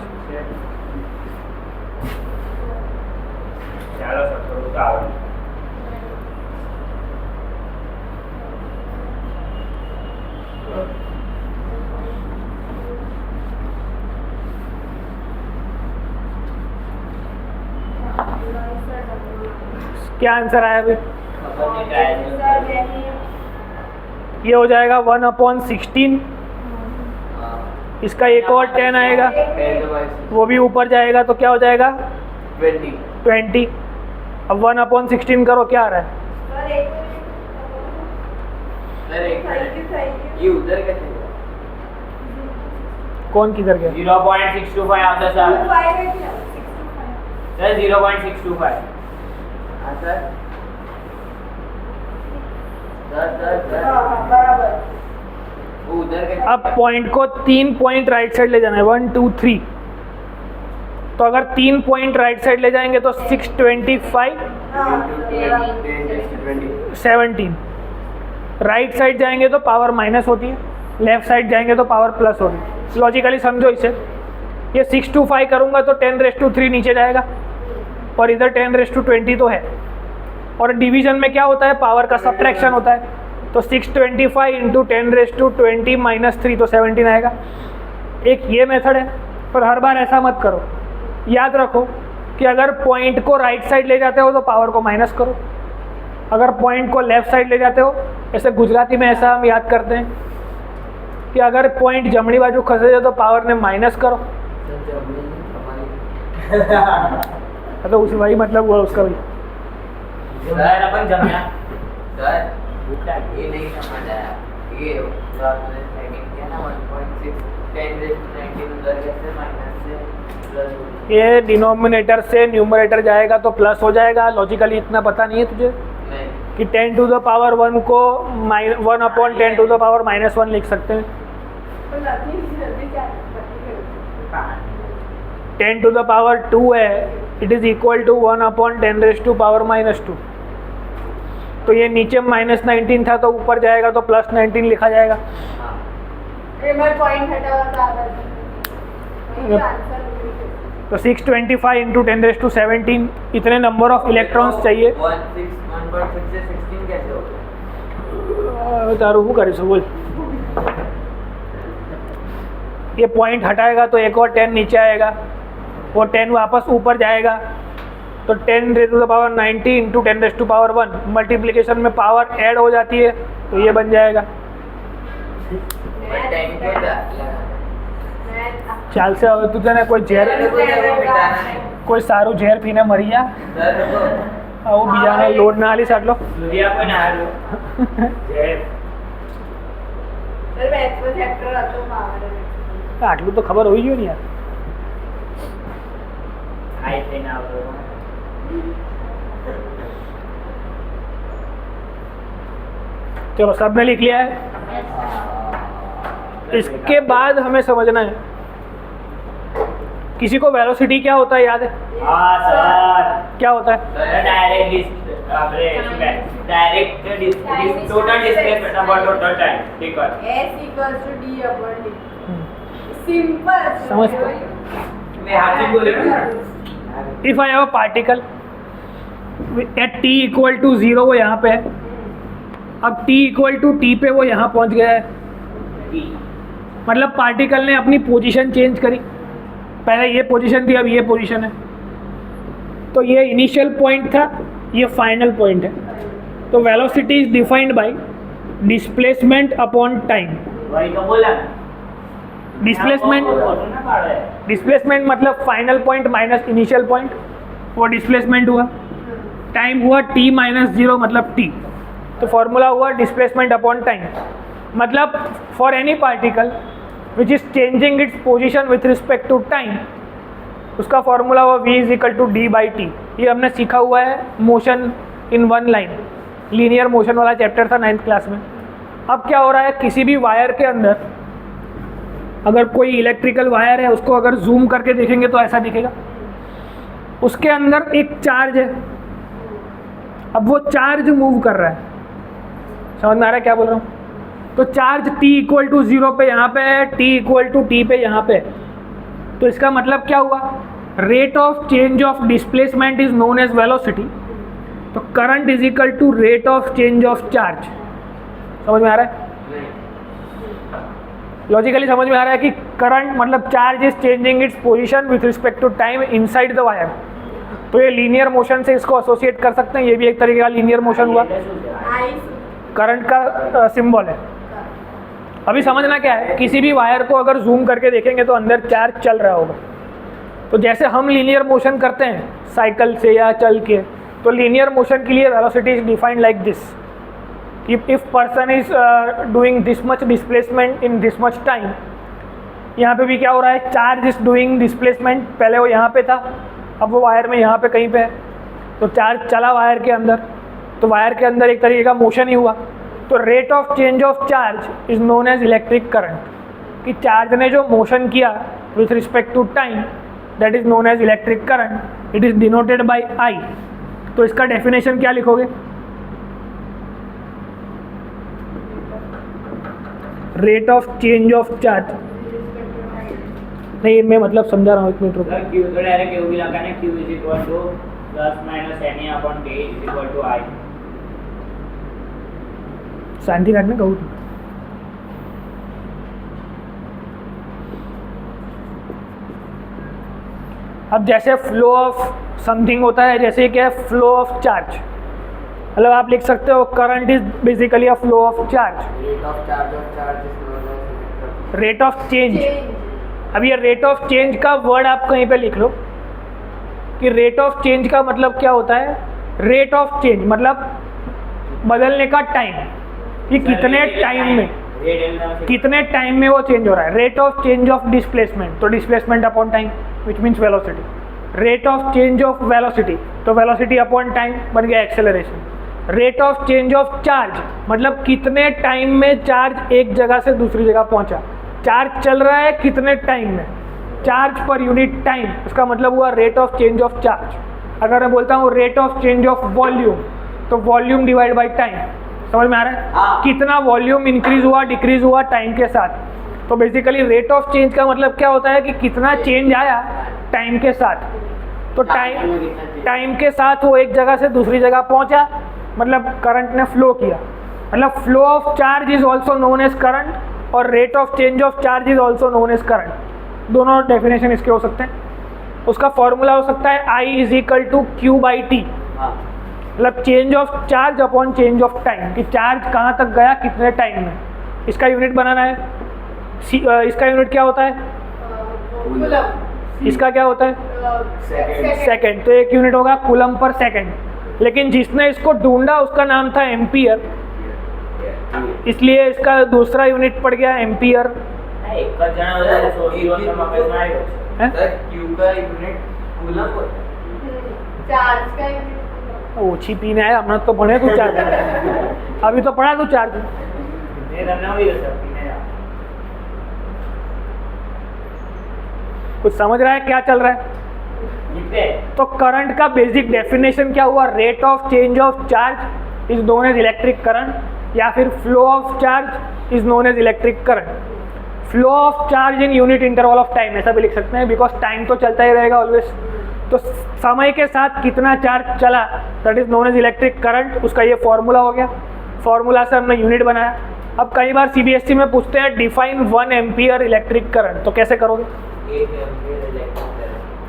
ચાલો સર થોડું તો આવડે। क्या आंसर आया अभी? खबर नहीं क्या है। सर यही ये हो जाएगा 1/16, इसका एक और 10 आएगा, वो भी ऊपर जाएगा तो क्या हो जाएगा 20। अब 1/16 करो, क्या आ रहा है? सर एक ये उधर कैसे हुआ? कौन किधर गया? 0.625 आता सर। सर 0.625। हाँ सर सर बराबर। वो उधर कैसे? अब पॉइंट को 3 पॉइंट राइट साइड ले जाना है, 1 2 3। तो अगर 3 पॉइंट राइट साइड ले जाएंगे तो 625 17। राइट साइड जाएंगे तो पावर माइनस होती है, लेफ्ट साइड जाएंगे तो पावर प्लस होगी। लॉजिकली समझो इसे, ये 625 करूँगा तो 10⁻³ नीचे जाएगा और इधर 10⁻20 तो है। और डिवीजन में क्या होता है, पावर का सब्ट्रैक्शन होता है। तो 625 इंटू 10⁻20 - 3 तो 17 आएगा। एक ये मेथड है, पर हर बार ऐसा मत करो। याद रखो कि अगर पॉइंट को राइट साइड ले जाते हो तो पावर को माइनस करो, अगर पॉइंट को लेफ्ट साइड ले जाते हो, ऐसे गुजराती में ऐसा हम याद करते हैं कि अगर पॉइंट जमणी बाजू खसे जाए तो पावर ने माइनस करो। तो उस वही मतलब हुआ उसका भी। सर अपन जमना। सर ये नहीं समझ आया, ये जो आपने सेकंड किया ना 1.6 10⁻19 उधर कैसे माइनस से प्लस हो गया? ये डिनोमिनेटर से न्यूमरेटर जाएगा तो प्लस हो जाएगा। लॉजिकली इतना पता नहीं है तुझे नहीं कि 10⁻1 को 1/10⁻1 लिख सकते हैं। 10⁻2 है, इट इज़ इक्वल टू 1/10⁻2। तो ये नीचे -19 था तो ऊपर जाएगा तो +19 लिखा जाएगा। पॉइंट हटा हुआ था आंसर। तो 625 इंटू 10⁻17 इतने नंबर ऑफ इलेक्ट्रॉन्स चाहिए। 1.6 से 16 कैसे हो गया? तारू वो करी सो बोल। ये पॉइंट हटाएगा तो एक और 10 नीचे आएगा, वो 10 वापस ऊपर जाएगा तो 10⁻90 इंटू 10⁻1 मल्टीप्लिकेशन में पावर ऐड हो जाती है तो ये बन जाएगा। चाल से હવે તું તને કોઈ ઝેર કોઈ સારું ઝેર પીને મરી જા આવું બીજાને લોડ ના આલીશ આટલો सूर्या पण आलो। जय सर मैथ्स चैप्टर હતો પાવર। આટલું તો ખબર હોવી જોઈએ ને યાર। आई थे ना वो। चलो सबने लिख लिया है। इसके बाद हमें समझना है किसी को वेलोसिटी क्या होता है याद है? हाँ सर। क्या होता है? Direct total displacement upon total time. ठीक है। S = D / D। सिंपल समझते हो? मैं हाथी बोले ना। If I have a particle at t = 0 वो यहाँ पे है, अब t = t पे वो यहाँ पहुँच गया है, मतलब पार्टिकल ने अपनी पोजीशन चेंज करी। पहले ये पोजीशन थी, अब ये पोजीशन है। तो ये इनिशियल पॉइंट था, ये फाइनल पॉइंट है। तो velocity is defined by displacement upon time. वही तो बोला। डिस्प्लेसमेंट मतलब final point minus initial point, वो डिस्प्लेसमेंट हुआ। टाइम हुआ t - 0 मतलब t। तो फॉर्मूला हुआ डिस्प्लेसमेंट अपॉन टाइम, मतलब for any particle which is changing its position with respect to time, उसका फॉर्मूला हुआ v = d/t। ये हमने सीखा हुआ है motion in one line, linear motion वाला चैप्टर था 9th क्लास में। अब क्या हो रहा है, किसी भी वायर के अंदर अगर कोई इलेक्ट्रिकल वायर है, उसको अगर जूम करके देखेंगे तो ऐसा दिखेगा। उसके अंदर एक चार्ज है, अब वो चार्ज मूव कर रहा है। समझ में आ रहा है क्या बोल रहा हूँ? तो चार्ज t = 0 पे यहाँ पे है, t = t पे यहाँ पे है। तो इसका मतलब क्या हुआ, rate of change of displacement is known as velocity. तो current is equal to rate of change of charge. समझ में आ रहा है? लॉजिकली समझ में आ रहा है कि करंट मतलब charge is changing its position with respect to time inside the wire. तो ये लीनियर मोशन से इसको एसोसिएट कर सकते हैं, ये भी एक तरीके का लीनियर मोशन हुआ। करंट का सिंबल है। अभी समझना क्या है, किसी भी वायर को अगर जूम करके देखेंगे तो अंदर चार्ज चल रहा होगा। तो जैसे हम लीनियर मोशन करते हैं साइकिल से या चल के, तो लीनियर मोशन के लिए velocity is defined like this, if person is doing this much displacement in this much time. यहाँ पे भी क्या हो रहा है, चार्ज इज डूइंग डिस्प्लेसमेंट, पहले वो यहाँ पे था, अब वो वायर में यहाँ पे कहीं पे है, तो चार्ज चला वायर के अंदर, तो वायर के अंदर एक तरीके का मोशन ही हुआ। तो rate of change of charge is known as electric current, कि चार्ज ने जो मोशन किया with respect to time, that is known as electric current. It is denoted by I. तो इसका डेफिनेशन क्या लिखोगे, rate of change of charge. नहीं, मैं मतलब समझा रहा हूँ, एक मिनट रुको। सर क्यू तो डायरेक्ट क्यू भी लगाना है, Q is equal to plus minus N upon D is equal to आई। शांति रखना कहूँ। अब जैसे फ्लो ऑफ समथिंग होता है, जैसे क्या है फ्लो ऑफ चार्ज, मतलब आप लिख सकते हो current is basically a flow of charge. Rate of change, अब ये रेट ऑफ चेंज का वर्ड आप कहीं पे लिख लो कि रेट ऑफ चेंज का मतलब क्या होता है। रेट ऑफ चेंज मतलब बदलने का टाइम, कि कितने टाइम में, कितने टाइम में वो चेंज हो रहा है। Rate of change of displacement, तो displacement upon time which means velocity. Rate of change of velocity, तो वेलोसिटी अपॉन टाइम बन गया acceleration. Rate of change of charge मतलब कितने टाइम में चार्ज एक जगह से दूसरी जगह पहुंचा, चार्ज चल रहा है कितने टाइम में, चार्ज पर यूनिट टाइम, उसका मतलब हुआ rate of change of charge. अगर मैं बोलता हूँ rate of change of volume, तो वॉल्यूम डिवाइड बाई टाइम। समझ में आ रहा है? हाँ। कितना वॉल्यूम इंक्रीज हुआ डिक्रीज हुआ टाइम के साथ। तो बेसिकली रेट ऑफ चेंज का मतलब क्या होता है कि कितना चेंज आया टाइम के साथ। तो टाइम के साथ वो एक जगह से दूसरी जगह पहुंचा, मतलब करंट ने फ्लो किया। मतलब flow of charge is also known as current, और rate of change of charge is also known as current. दोनों डेफिनेशन इसके हो सकते हैं। उसका फॉर्मूला हो सकता है I is equal to Q by T, मतलब change of charge upon change of time, कि चार्ज कहाँ तक गया कितने टाइम में। इसका यूनिट बनाना है। इसका यूनिट क्या होता है, इसका क्या होता है सेकेंड। तो एक यूनिट होगा कूलम पर सेकेंड, लेकिन जिसने इसको ढूंढा उसका नाम था एम्पियर, इसलिए इसका दूसरा यूनिट पड़ गया एम्पियर। एक का जाना हो जाए तो मगज में आएगा। सर क्यू का यूनिट कूलम, चार्ज का यूनिट ओछी पीने आया हमने तो पढ़े तू चार्ज, अभी तो पढ़ा तू चार्ज। ये करना भी है सर, पीने जा। कुछ समझ रहा है क्या चल रहा है? लिखते तो करंट का बेसिक डेफिनेशन क्या हुआ, rate of change of charge is known as electric current, या फिर flow of charge is known as electric current. Flow of charge in unit interval of time ऐसा भी लिख सकते हैं, बिकॉज टाइम तो चलता ही रहेगा ऑलवेज। तो समय के साथ कितना चार्ज चला that is known as electric current, उसका ये फॉर्मूला हो गया। फॉर्मूला से हमने यूनिट बनाया। अब कई बार CBSE में पूछते हैं डिफाइन 1 एम्पियर इलेक्ट्रिक करंट, तो कैसे करोगे?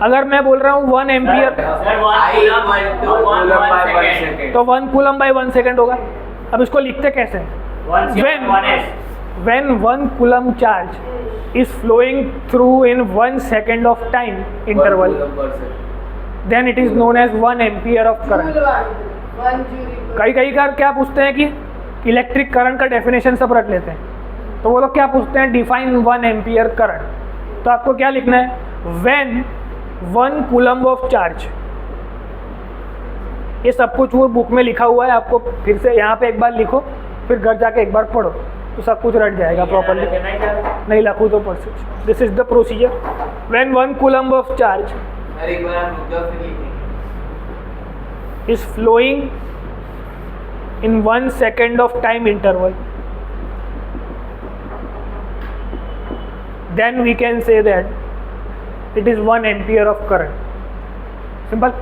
अगर मैं बोल रहा हूँ 1 एम्पियर, तो 1 कूलम बाई 1 सेकेंड होगा। अब इसको लिखते कैसे हैं? when 1 coulomb charge is flowing through in 1 second of time interval, then it is known as 1 ampere of current. कई बार क्या पूछते हैं कि इलेक्ट्रिक करंट का डेफिनेशन सब रख लेते हैं, तो वो लोग क्या पूछते हैं डिफाइन 1 एम्पियर करंट। तो आपको क्या लिखना है, when 1 coulomb of charge, ये सब कुछ वो बुक में लिखा हुआ है, आपको फिर से यहाँ पे एक बार लिखो, फिर घर जाके एक बार पढ़ो तो सब कुछ रट जाएगा प्रॉपरली। नहीं लिखूँ तो पढ़ सकते। This is the procedure. When 1 coulomb of charge is flowing in 1 second of time interval, then we can say that it is 1 ampere of current. Simple.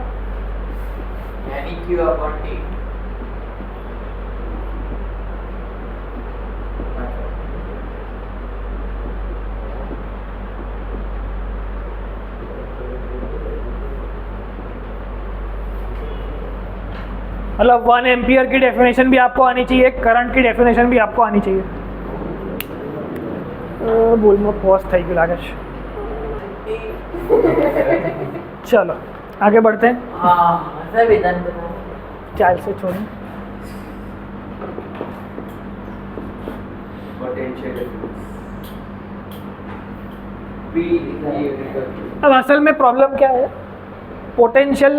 यानी Q upon T। मतलब 1 एम्पियर की definition भी आपको आनी चाहिए, current की definition भी आपको आनी चाहिए। બોલમાં પોઝ થઈ ગયું લાગે છે. चलो आगे बढ़ते हैं. हाँ संविधान बना चाल से छोड़ें. पोटेंशियल अब असल में प्रॉब्लम क्या है, पोटेंशियल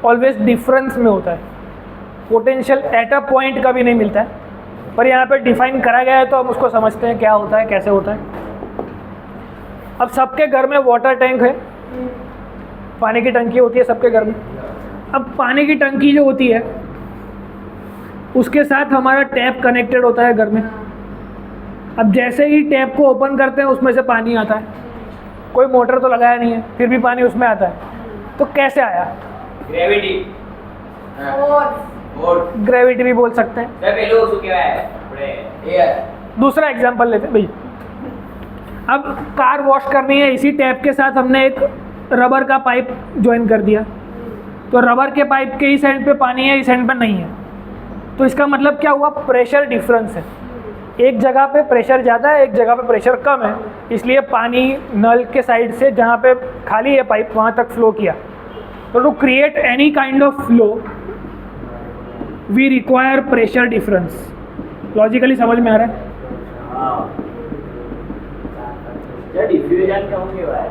ऑलवेज डिफरेंस में होता है. पोटेंशियल एट अ पॉइंट कभी नहीं मिलता है, पर यहाँ पे डिफाइन करा गया है तो हम उसको समझते हैं क्या होता है, कैसे होता है. अब सबके घर में वाटर टैंक है, पानी की टंकी होती है सबके घर में. अब पानी की टंकी जो होती है उसके साथ हमारा टैप कनेक्टेड होता है घर में. अब जैसे ही टैप को ओपन करते हैं उसमें से पानी आता है. कोई मोटर तो लगाया नहीं है, फिर भी पानी उसमें आता है. तो कैसे आया? ગ્રેવિટી और ग्रेविटी भी बोल सकते हैं. સર પેલું શું કહેવાય આપણે एयर दूसरा एग्जांपल लेते हैं भाई. अब कार वॉश करनी है, इसी टैप के साथ हमने एक रबर का पाइप ज्वाइन कर दिया, तो रबर के पाइप के इस एंड पे पानी है, इस एंड पे नहीं है. तो इसका मतलब क्या हुआ? प्रेशर डिफरेंस है. एक जगह पे प्रेशर ज़्यादा है, एक जगह पे प्रेशर कम है, इसलिए पानी नल के साइड से जहाँ पे खाली है पाइप वहाँ तक फ्लो किया. तो to create any kind of flow we require pressure difference. Logically समझ में आ रहा है? સર ડિફ્યુઝન કેવું કહેવાય?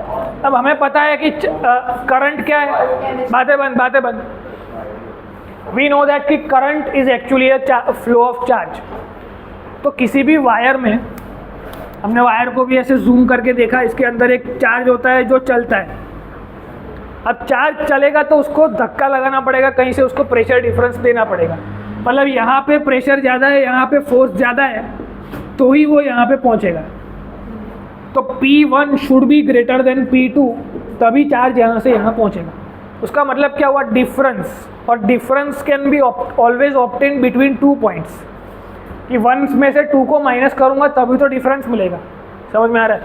अब हमें पता है कि करंट क्या है. बातें बंद. वी नो दैट कि current is actually a flow of charge. तो किसी भी वायर में, हमने वायर को भी ऐसे जूम करके देखा, इसके अंदर एक चार्ज होता है जो चलता है. अब चार्ज चलेगा तो उसको धक्का लगाना पड़ेगा, कहीं से उसको प्रेशर डिफरेंस देना पड़ेगा. मतलब यहाँ पे प्रेशर ज़्यादा है, यहाँ पे फोर्स ज़्यादा है, तो ही वो यहाँ पे पहुँचेगा. तो P1 should be greater than P2, तभी चार्ज यहाँ से यहाँ पहुँचेगा. उसका मतलब क्या हुआ? डिफरेंस. और difference can be always obtain between 2 points. कि 1 में से 2 को माइनस करूँगा तभी तो डिफरेंस मिलेगा. समझ में आ रहा है?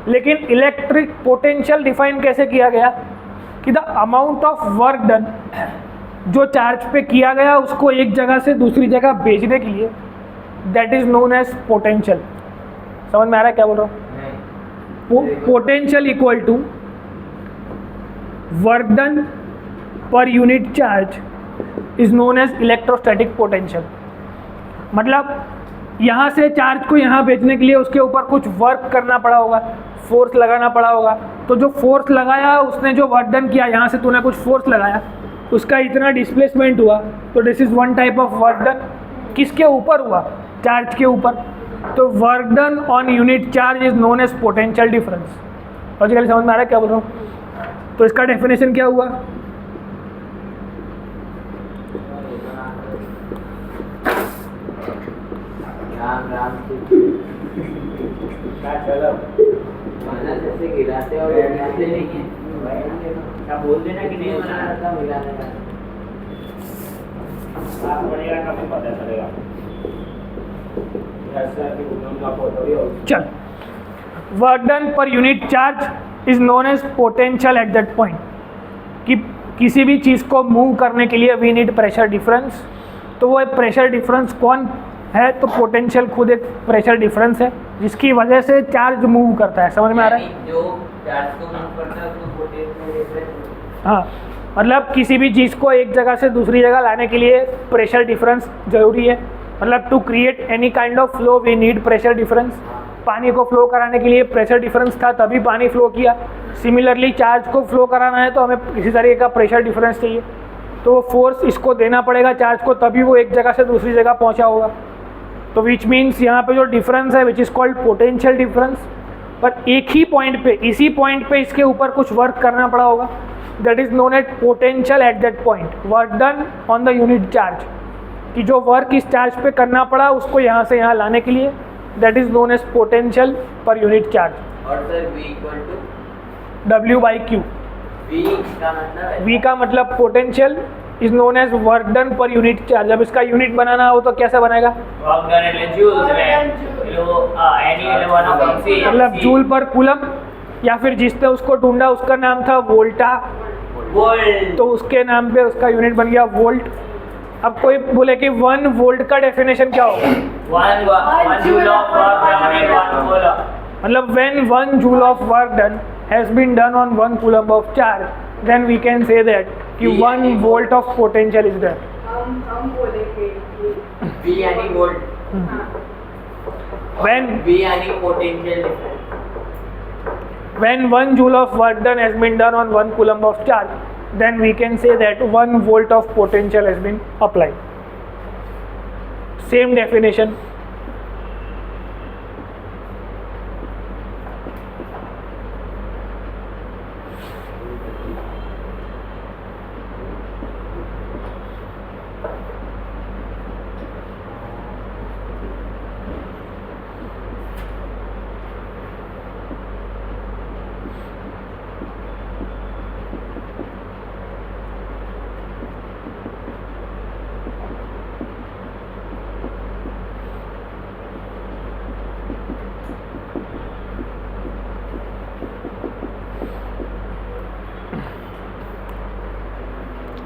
लेकिन इलेक्ट्रिक पोटेंशियल डिफाइन कैसे किया गया कि the amount of work done जो चार्ज पे किया गया उसको एक जगह से दूसरी जगह भेजने के लिए, that is known as potential. समझ में आ रहा है क्या बोल रहा हूँ? Potential equal to work done per unit charge is known as electrostatic potential. मतलब यहाँ से चार्ज को यहाँ भेजने के लिए उसके ऊपर कुछ वर्क करना पड़ा होगा, फोर्स लगाना पड़ा होगा. तो जो फोर्स लगाया उसने जो वर्क डन किया, यहाँ से तूने कुछ फोर्स लगाया, उसका इतना डिस्प्लेसमेंट हुआ, तो this is one type of work done. किसके ऊपर हुआ? चार्ज के ऊपर. तो work done on unit charge is known as potential difference. Logically समझ में आ रहा है क्या बोल रहा हूँ? तो इसका डेफिनेशन क्या हुआ? राम चलो माना जैसे गिराते और गिराते नहीं है. क्या बोल देना कि नहीं बना मिलाने का आप पड़ेगा कभी पता चलेगा. ऐसा कि उन्होंने आपको थोड़ी हो. चल, work done per unit charge is known as potential at that point. कि किसी भी चीज़ को मूव करने के लिए वी नीड प्रेशर डिफरेंस. तो वो प्रेशर डिफरेंस कौन है? तो पोटेंशियल खुद एक प्रेशर डिफरेंस है जिसकी वजह से चार्ज मूव करता है. समझ में आ रहा है? जो चार्ज को मूव करता है उसको पोटेंशियल डिफरेंस. हाँ, मतलब किसी भी चीज़ को एक जगह से दूसरी जगह लाने के लिए प्रेशर डिफरेंस ज़रूरी है. मतलब to create any kind of flow we need pressure difference. पानी को फ्लो कराने के लिए प्रेशर डिफरेंस था तभी पानी फ्लो किया. सिमिलरली चार्ज को फ्लो कराना है तो हमें किसी तरीके का प्रेशर डिफरेंस चाहिए, तो वो फोर्स इसको देना पड़ेगा चार्ज को, तभी वो एक जगह से दूसरी जगह पहुंचा होगा. तो विच मीन्स यहाँ पे जो डिफरेंस है which is called potential difference, पर एक ही पॉइंट पे, इसी पॉइंट पे इसके ऊपर कुछ वर्क करना पड़ा होगा, that is known at potential at that point. Work done on the unit charge, कि जो वर्क इस चार्ज पे करना पड़ा उसको यहाँ से यहाँ लाने के लिए, that is known as potential per unit charge. और sir V equal to W/Q. V का मतलब है V का मतलब potential is known as work done per unit charge. जब इसका यूनिट बनाना हो तो कैसे बनेगा? वर्क डन એટલે जूल्स में लो एनी वाला कौन-सी मतलब जूल पर कूलम, या फिर जिसने उसको ढूंढा उसका नाम था वोल्टा, वोल्ट. तो उसके नाम पे उसका यूनिट बन गया वोल्ट. अब कोई बोले कि 1 वोल्ट का डेफिनेशन क्या होगा? 1 joule of work done at 1 volt. मतलब when 1 joule of work done has been done on 1 coulomb of charge, then we can say that कि 1 volt of potential is there. हम बोलेंगे कि V यानी volt, हाँ, When V यानी potential difference. when 1 joule of work done has been done on 1 coulomb of charge, then we can say that 1 volt of potential has been applied. Same definition.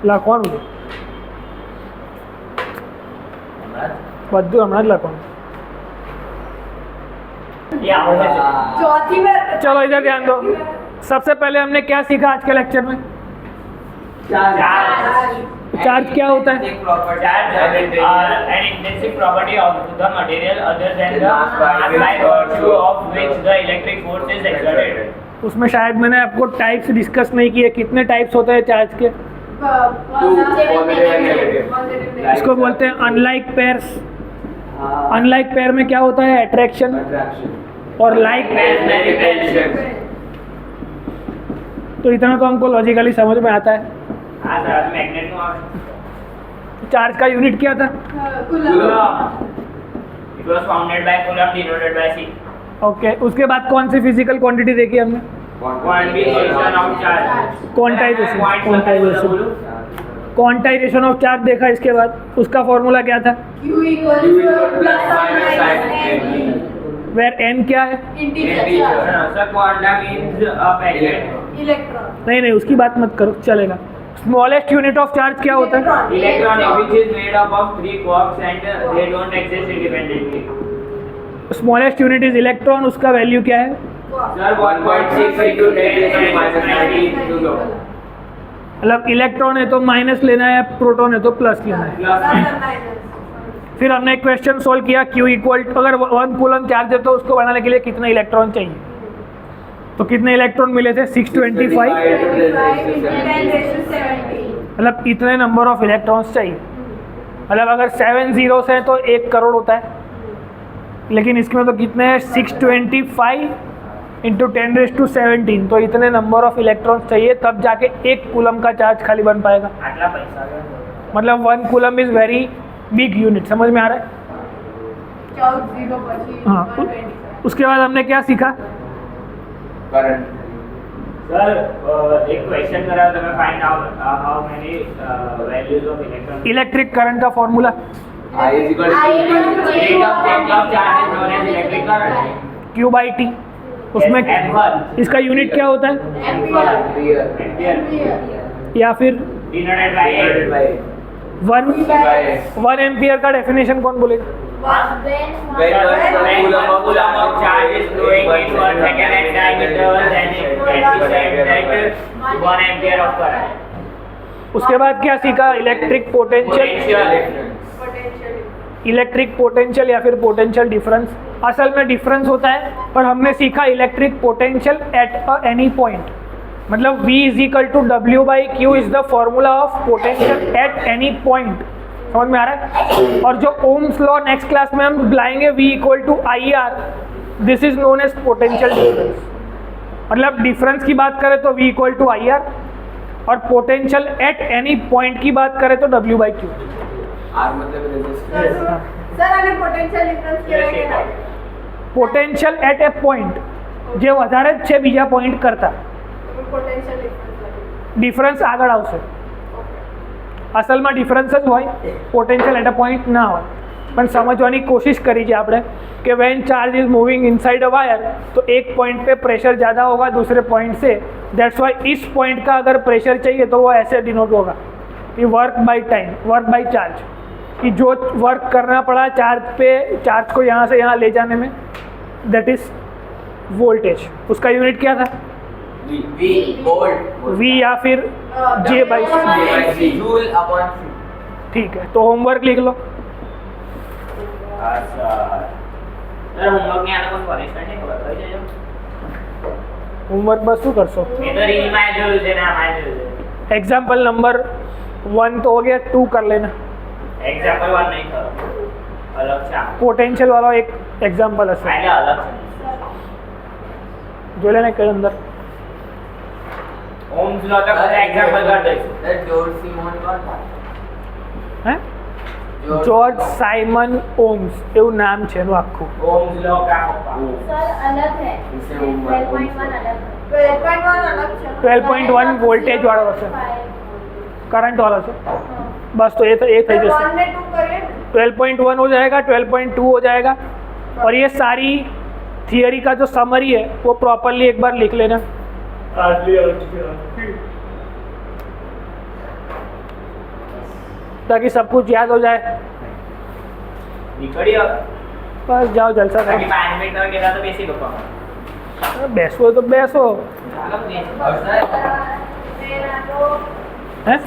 લખવાનું છે બધું હમણાં જ લખવાનું. ये आवड़े से चौथी बार चलो इधर ध्यान दो. सबसे पहले हमने क्या सीखा आज के लेक्चर में? चार्ज क्या होता है? charge an intrinsic property of the material other than the mass by virtue of which the electric force is exerted. उसमें शायद मैंने आपको टाइप्स डिस्कस नहीं किए. कितने टाइप्स होते हैं चार्ज के? इसको बोलते हैं अनलाइक पेयर्स. अनलाइक पेयर में क्या होता है? अट्रैक्शन. और लाइक तो इतना तो हमको लॉजिकली समझ में आता है. हाँ सर, मैग्नेट में चार्ज का यूनिट क्या था? coulomb. It was founded by coulomb denoted by C. Okay. उसके बाद कौन सी फिजिकल क्वांटिटी देखी हमने? Quantization of charge. Quantization. Quantization. Quantization of charge देखा. इसके बाद उसका फॉर्मूला क्या था? Q equals to plus or minus n where n क्या है? integer charge Sir, quantum means a packet. electron नहीं नहीं उसकी बात मत करो, चलेगा. स्मॉलेस्ट यूनिट ऑफ चार्ज क्या होता है? Electron, which is made up of 3 quarks and they don't exist independently. Smallest unit is electron. उसका वैल्यू क्या है? Sir, 1.6 into 10 minus 19 coulomb. मतलब इलेक्ट्रॉन है तो माइनस लेना है, प्रोटॉन है तो प्लस लेना है. plus Plus. or minus फिर हमने एक क्वेश्चन सोल्व किया. Q इक्वल अगर 1 कूलम चार्ज है तो उसको बनाने के लिए कितने इलेक्ट्रॉन चाहिए? तो कितने इलेक्ट्रॉन मिले थे? 625. 25 into 10 raised to 17 मतलब इतने नंबर ऑफ इलेक्ट्रॉन्स चाहिए. मतलब अगर 7 zeros हैं तो 1 करोड़ होता है. लेकिन इसमें तो कितने हैं? 625 इंटू 10 raised to 17. तो इतने नंबर ऑफ इलेक्ट्रॉन्स चाहिए तब जाके 1 कूलम का चार्ज खाली बन पाएगा. आटला पैसा मतलब 1 coulomb is very big unit. समझ में आ रहा है? 0 પછી हाँ. 125 उसके बाद हमने क्या सीखा? Current. सर एक क्वेश्चन करा तो मैं find out how many values of electron electric current का formula I is equal to I equal to rate of change of charge is known as electric current. Q by T. उसमें F1 इसका unit क्या होता है? Ampere ampere या फिर denoted by divided by 1 ampere का definition कौन बोलेगा? when coulomb of charge is flowing in 1 second at time interval then it said that 1 ampere of current. उसके बाद क्या सीखा? Electric potential. Potential electric potential या फिर पोटेंशियल डिफरेंस. असल में डिफरेंस होता है पर हमने सीखा electric potential at any point. मतलब V is equal to W by Q is the formula of potential at any point. समझ में आ रहा है? और जो ओम्स लॉ नेक्स्ट क्लास में हम बुलाएंगे V equal to I R. This is known as potential difference. मतलब डिफरेंस की बात करें तो V equal to I R और पोटेंशियल एट एनी पॉइंट की बात करें तो W बाई क्यू. R मतलब resistance. સર આને પોટેન્શિયલ ડિફરન્સ કહેવાય કે ના? પોટેન્શિયલ એટ એ પોઈન્ટ જે વધારે જ છે બીજા પોઈન્ટ કરતાં. પોટેન્શિયલ ડિફરન્સ ડિફરન્સ આગળ આવશે. અસલમાં ડિફરન્સ જ હોય, પોટેન્શિયલ એટ અ પોઈન્ટ ના હોય. પણ સમજવાની કોશિશ કરી છે આપણે कि when charge is moving inside a wire तो एक पॉइंट पे प्रेशर ज़्यादा होगा दूसरे पॉइंट से. दैट्स वाई इस पॉइंट का अगर प्रेशर चाहिए तो वो ऐसे डिनोट होगा कि work by time, work by charge. कि जो वर्क करना पड़ा चार्ज पे, चार्ज को यहाँ से यहाँ ले जाने में, दैट इज वोल्टेज, उसका यूनिट क्या था? V volt V या फिर J by C। Joule upon C। ठीक है, तो होमवर्क लिख लो। अच्छा सर होमवर्क ની આને કોઈ પનિશમેન્ટ નહીં ખબર થઈ જાય હોમવર્ક બસ શું કરશો? એ તો રીલ માં જોયું છે ને આમાં જોયું છે एग्जाम्पल नंबर 1 तो हो गया, 2 कर लेना। એક્ઝામ્પલ 1 નહીં કરો અલગ છે આમાં. पोटेंशियल वाला एक एग्जाम्पल हશે, એટલે અલગ છે जो लेने के अंदर ઓમ્સ લો તો બધા એક્ઝામ્પલ કરી દઈશું जॉर्ज सिमोन कौन था? હે जॉर्ज साइमन ओम्स એવું નામ છે એનું આખું। ઓમ્સ લો કા પપ્પા सर अलग है, इसे होमवर्क 12.1 अलग है। 12.1 अलग છે 12.1 वोल्टेज वाला हશે, करंट वाला છે। बस तो ये થઈ જશે। 1 ने 2 करें 12.1 हो जाएगा, 12.2 हो जाएगा, और ये सारी थियरी का जो समरी है वो प्रॉपरली एक बार लिख लेना, ताकि सब कुछ याद हो जाए। નીકળ્યો बस जाओ जलसा બાકી करो। 5 મિનિટ માં કેતા તો બેસી ગયો બેસવો તો બેસો, ચાલો બેસી और सर मेरा तो हैं?